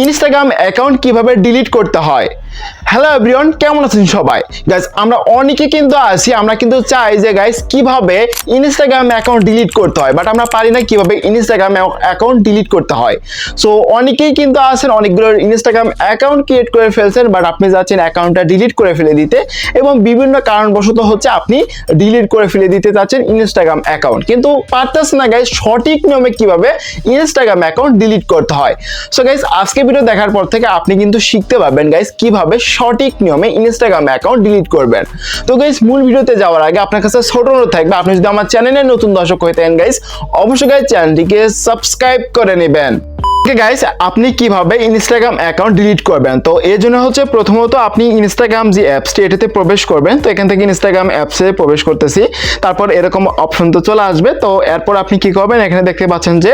Instagram account কিভাবে delete করতে হয়। হ্যালো এভরিওয়ান, কেমন আছেন সবাই? গাইস, আমরা অনেকে কিন্তু আছি, আমরা কিন্তু চাই যে গাইস কিভাবে ইনস্টাগ্রাম অ্যাকাউন্ট ডিলিট করতে হয়, বাট আমরা পারি না কিভাবে ইনস্টাগ্রাম অ্যাকাউন্ট ডিলিট করতে হয়। সো অনেকেই কিন্তু আছেন, অনেকগুলো ইনস্টাগ্রাম অ্যাকাউন্ট ক্রিয়েট করে ফেলছেন, বাট আপনি যাচ্ছেন অ্যাকাউন্টটা ডিলিট করে ফেলে দিতে, এবং বিভিন্ন কারণবশত হচ্ছে আপনি ডিলিট করে ফেলে দিতে চাচ্ছেন ইনস্টাগ্রাম অ্যাকাউন্ট, কিন্তু পারতেছেন না গাইস সঠিক নিয়মে কিভাবে ইনস্টাগ্রাম অ্যাকাউন্ট ডিলিট করতে হয়। সো গাইস, আজকে ভিডিও দেখার পর থেকে আপনি কিন্তু শিখতে পারবেন গাইস কিভাবে সঠিক নিয়মে ইনস্টাগ্রাম অ্যাকাউন্ট ডিলিট করবেন। তো গাইস, মূল ভিডিওতে যাওয়ার আগে আপনার কাছে ছোট অনুরোধ থাকবে, আপনি যদি আমার চ্যানেলে নতুন দর্শক হয়ে থাকেন গাইস, অবশ্যই গাইস চ্যানেলটিকে সাবস্ক্রাইব করে নেবেন। গাইস, আপনি কিভাবে ইনস্টাগ্রাম অ্যাকাউন্ট ডিলিট করবেন? তো এর জন্য হচ্ছে প্রথমত আপনি ইনস্টাগ্রাম যে অ্যাপসটি এটাতে প্রবেশ করবেন। তো এখান থেকে ইনস্টাগ্রাম অ্যাপসে প্রবেশ করতেছি, তারপর এরকম অপশন তো চলে আসবে। তো এরপর আপনি কি করবেন, এখানে দেখতে পাচ্ছেন যে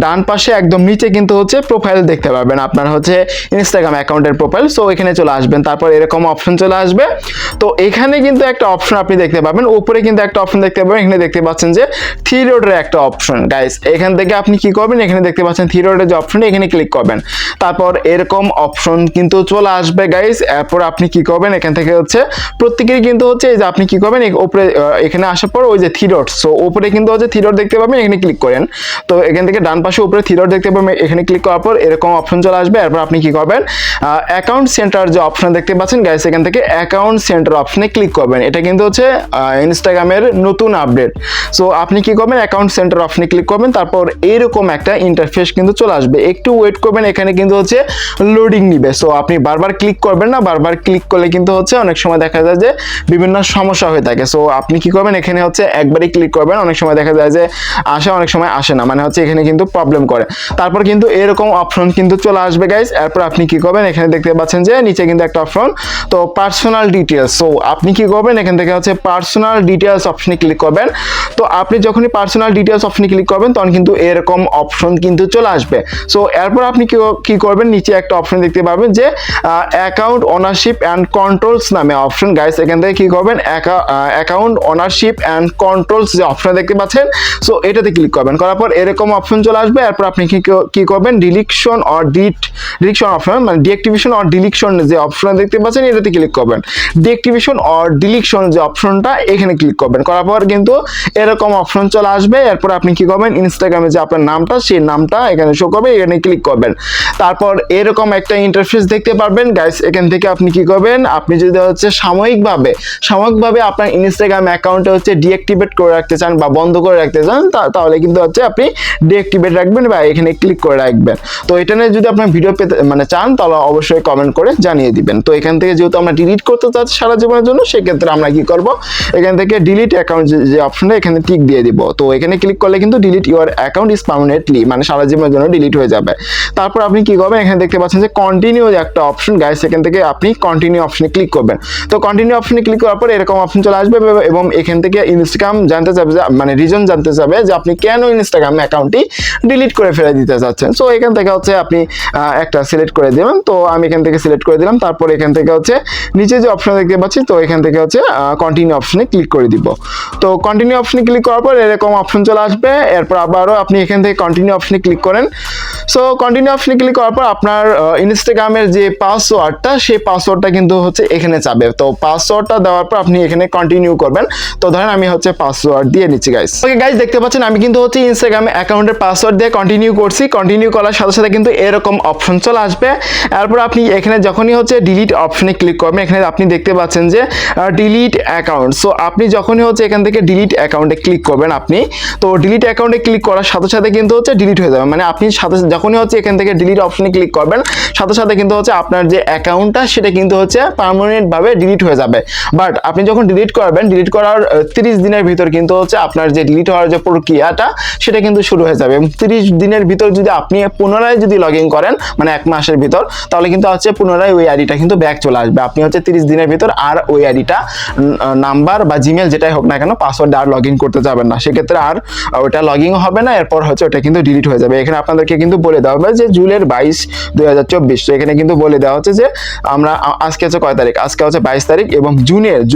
ডান পাশে একদম নিচে কিন্তু হচ্ছে প্রোফাইল দেখতে পাবেন, আপনার হচ্ছে ইনস্টাগ্রাম অ্যাকাউন্টের প্রোফাইল। সো এখানে চলে আসবেন, তারপর এরকম অপশন চলে আসবে। তো এখানে কিন্তু একটা অপশন আপনি দেখতে পাবেন, উপরে কিন্তু একটা অপশন দেখতে পাবেন, এখানে দেখতে পাচ্ছেন যে থ্রি ডটের একটা অপশন। গাইস, এখান থেকে আপনি কি করবেন, এখানে দেখতে পাচ্ছেন থ্রি ডটের যে অপশন, এখানে ক্লিক করবেন, তারপর এরকম অপশন কিন্তু চলে আসবে গাইস। এরপর আপনি কি করবেন, এখান থেকে হচ্ছে প্রত্যেকেরই কিন্তু হচ্ছে এই যে আপনি কি করবেন, উপরে এখানে আসার পর ওই যে থ্রি ডট, সো উপরে কিন্তু হচ্ছে থ্রি ডট দেখতে পাবেন, এখানে ক্লিক করেন। তো এখান থেকে ডান পাশে উপরে থ্রি ডট দেখতে পাবেন, এখানে ক্লিক করার পর এরকম অপশন চলে আসবে। এরপর আপনি কি করবেন, অ্যাকাউন্ট সেন্টার যে অপশন দেখতে পাচ্ছেন গাইস, এখান থেকে অ্যাকাউন্ট সেন্টার অপশনে ক্লিক করবেন। এটা কিন্তু হচ্ছে ইনস্টাগ্রামের নতুন আপডেট। সো আপনি কি করবেন, অ্যাকাউন্ট সেন্টার অপশনে ক্লিক করবেন, তারপর এইরকম একটা ইন্টারফেস কিন্তু চলে আসবে। একটু ওয়েট করবেন, এখানে কিন্তু হচ্ছে লোডিং নিবে। সো আপনি বারবার ক্লিক করবেন না, বারবার ক্লিক করলে কিন্তু হচ্ছে অনেক সময় দেখা যায় যে বিভিন্ন সমস্যা হয়ে থাকে। সো আপনি কি করবেন, এখানে হচ্ছে একবারই ক্লিক করবেন, অনেক সময় দেখা যায় যে আসে, অনেক সময় আসে না, মানে হচ্ছে এখানে কিন্তু প্রবলেম করে। তারপর কিন্তু এরকম অপশন কিন্তু চলে আসবে গাইস। এরপর আপনি কি করবেন, এখানে দেখতে পাচ্ছেন যে নিচে কিন্তু একটা অপশন, তো পার্সোনাল ডিটেলস। সো আপনি কি করবেন, এখান থেকে হচ্ছে পার্সোনাল ডিটেলস অপশনে ক্লিক করবেন। তো আপনি যখনই পার্সোনাল ডিটেলস অপশনে ক্লিক করবেন, তখন কিন্তু এরকম অপশন কিন্তু চলে আসবে। সো এরপর আপনি কি করবেন, নিচে একটা অপশন দেখতে পাবেন যে অ্যাকাউন্ট ওনারশিপ অ্যান্ড কন্ট্রোলস নামে অপশন। গাইস, এখান থেকে কি করবেন, অ্যাকাউন্ট ওনারশিপ অ্যান্ড কন্ট্রোলস যে অপশন দেখতে পাচ্ছেন, সো এটাতে ক্লিক করবেন। করার পর এরকম অপশন চলে আসবে। এরপর আপনি কি করবেন, ডিলিকশন অর ডিলিকশন অপশন, মানে ডিঅ্যাক্টিভেশন অর ডিলিকশন যে অপশন দেখতে পাচ্ছেন, এটাতে ক্লিক করবেন। ডিঅ্যাক্টিভেশন অর ডিলিকশন যে অপশনটা, এখানে ক্লিক করবেন। করার পর কিন্তু এরকম অপশন চলে আসবে। এরপর আপনি কি করবেন, ইনস্টাগ্রামে যে আপনার নামটা, সেই নামটা এখানে শো করবে, এখানে ক্লিক করবেন। তারপর এরকম একটা ইন্টারফেস দেখতে পারবেন গাইস। এখান থেকে আপনি কি করবেন, আপনি যদি হচ্ছে সাময়িকভাবে আপনার ইনস্টাগ্রাম অ্যাকাউন্টে হচ্ছে ডিঅ্যাক্টিভেট করে রাখতে চান বা বন্ধ করে রাখতে চান, তাহলে কিন্তু হচ্ছে আপনি ডিঅ্যাক্টিভেট রাখবেন বা এখানে ক্লিক করে রাখবেন। তো এটা নিয়ে যদি আপনার ভিডিও পেতে চান, তাহলে অবশ্যই কমেন্ট করে জানিয়ে দিবেন। তো এখান থেকে যেহেতু আমরা ডিলিট করতে চাচ্ছি সারা জীবনের জন্য, সেক্ষেত্রে আমরা কি করব, এখান থেকে ডিলিট অ্যাকাউন্ট যে অপশনটা, এখানে টিক দিয়ে দিব। তো এখানে ক্লিক করলে কিন্তু delete your account is permanently, মানে সারা জীবনের জন্য ডিলিট হয়ে যাবে। তারপর আপনি কি করবেন, এখানে দেখতে পাচ্ছেন যে কন্টিনিউ একটা অপশন গাইস, এখান থেকে আপনি কন্টিনিউ অপশনে ক্লিক করবেন। তো কন্টিনিউ অপশনে ক্লিক করার পর এরকম অপশন চলে আসবে, এবং এখান থেকে ইনস্টাগ্রাম জানতে চাবে যে, মানে রিজন জানতে চাবে যে আপনি কেন ইনস্টাগ্রাম অ্যাকাউন্টটি ডিলিট করে ফেলে দিতে চাচ্ছেন। সো এখান থেকে হচ্ছে আপনি একটা সিলেক্ট করে দেবেন। তো আমি এখান থেকে সিলেক্ট করে দিলাম। তারপর এখান থেকে হচ্ছে নিচে যে অপশন দেখতে পাচ্ছি, তো এখান থেকে হচ্ছে কন্টিনিউ অপশনে ক্লিক করে দিব। তো কন্টিনিউ অপশনে ক্লিক করার পর এরকম অপশন চলে আসবে। এরপর আবারও আপনি এখান থেকে কন্টিনিউ অপশনে ক্লিক করেন। সো কন্টিনিউ অপশনে ক্লিক করার পর আপনার ইনস্টাগ্রামের যে পাসওয়ার্ডটা, সেই পাসওয়ার্ডটা কিন্তু হচ্ছে এখানে যাবে। তো পাসওয়ার্ডটা দেওয়ার পর আপনি এখানে কন্টিনিউ করবেন। তো ধরেন আমি হচ্ছে পাসওয়ার্ড দিয়ে নিচ্ছি গাইস। ওকে গাইস, দেখতে পাচ্ছেন আমি কিন্তু হচ্ছে ইনস্টাগ্রামে অ্যাকাউন্টের পাসওয়ার্ড দিয়ে কন্টিনিউ করছি। কন্টিনিউ করার সাথে সাথে কিন্তু এরকম অপশন চলে আসবে। এরপর আপনি এখানে যখনই হচ্ছে ডিলিট অপশনে ক্লিক করবেন, এখানে আপনি দেখতে পাচ্ছেন যে ডিলিট অ্যাকাউন্ট। সো আপনি যখনই হচ্ছে এখান থেকে ডিলিট অ্যাকাউন্টে ক্লিক করবেন, আপনি তো ডিলিট অ্যাকাউন্টে ক্লিক করার সাথে সাথে কিন্তু হচ্ছে ডিলিট হয়ে যাবে। মানে আপনি সাথে যখনই হচ্ছে এখান থেকে ডিলিট অপশনে ক্লিক করবেন, সাথে সাথে কিন্তু হচ্ছে আপনার যে অ্যাকাউন্টটা, সেটা কিন্তু হচ্ছে পার্মানেন্ট ভাবে ডিলিট হয়ে যাবে। বাট আপনি যখন ডিলিট করবেন, ডিলিট করার 30 দিনের ভিতর কিন্তু হচ্ছে আপনার যে ডিলিট হওয়ার যে প্রক্রিয়াটা, সেটা কিন্তু শুরু হয়ে যাবে। এবং 30 দিনের ভিতর যদি আপনি পুনরায় যদি লগ ইন করেন, মানে 1 মাসের ভিতর, তাহলে কিন্তু হচ্ছে পুনরায় ওই আইডিটা কিন্তু ব্যাক চলে আসবে। আপনি হচ্ছে 30 দিনের ভিতর আর ওই আইডিটা নাম্বার বা জিমেল যেটাই হোক না কেন, পাসওয়ার্ড আর লগ ইন করতে যাবেন না। সেক্ষেত্রে আর ওটা লগ ইন হবে না। এরপর হচ্ছে ওটা কিন্তু ডিলিট হয়ে যাবে। এখানে আপনাদেরকে কিন্তু কিন্তু বলে দেওয়া হবে যে জুনের 22, 2024। তো এখানে কিন্তু বলে দেওয়া হচ্ছে যে আমরা আজকে হচ্ছে কয় তারিখ, আজকে হচ্ছে 22 তারিখ, এবং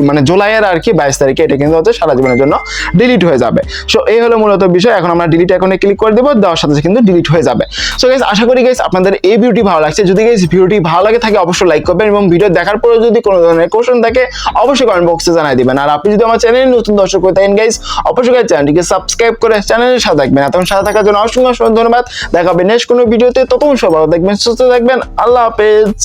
মানে জুলাইয়ের আর কি 22 তারিখে এটা কিন্তু হচ্ছে সারা জীবনের জন্য ডিলিট হয়ে যাবে। সো এই হলো মূলত বিষয়। এখন আমরা ডিলিট আইকনে ক্লিক করে দেবো, দেওয়ার সাথে সাথে কিন্তু ডিলিট হয়ে যাবে। সো গাইস আশা করি গাইস আপনাদের এই ভিডিওটি ভালো লাগছে। যদি গাইস ভিডিওটি ভালো লাগে থাকে অবশ্যই লাইক করবেন, এবং ভিডিও দেখার পরে যদি কোনো ধরনের কোশ্চেন থাকে অবশ্যই কমেন্ট বক্সে জানাই দিবেন। আর আপনি যদি আমার চ্যানেলে নতুন দর্শক হয়ে থাকেন গাইস, অবশ্যই গাইস চ্যানেলটিকে সাবস্ক্রাইব করে চ্যানেলের সাথে থাকবেন। এতক্ষণ সাথে থাকার জন্য অসংখ্য ধন্যবাদ। দেখা হবে নেক্সট কোনো ভিডিওতে। ততক্ষণ সবাই ভালো থাকবেন, সুস্থ থাকবেন। আল্লাহ হাফেজ।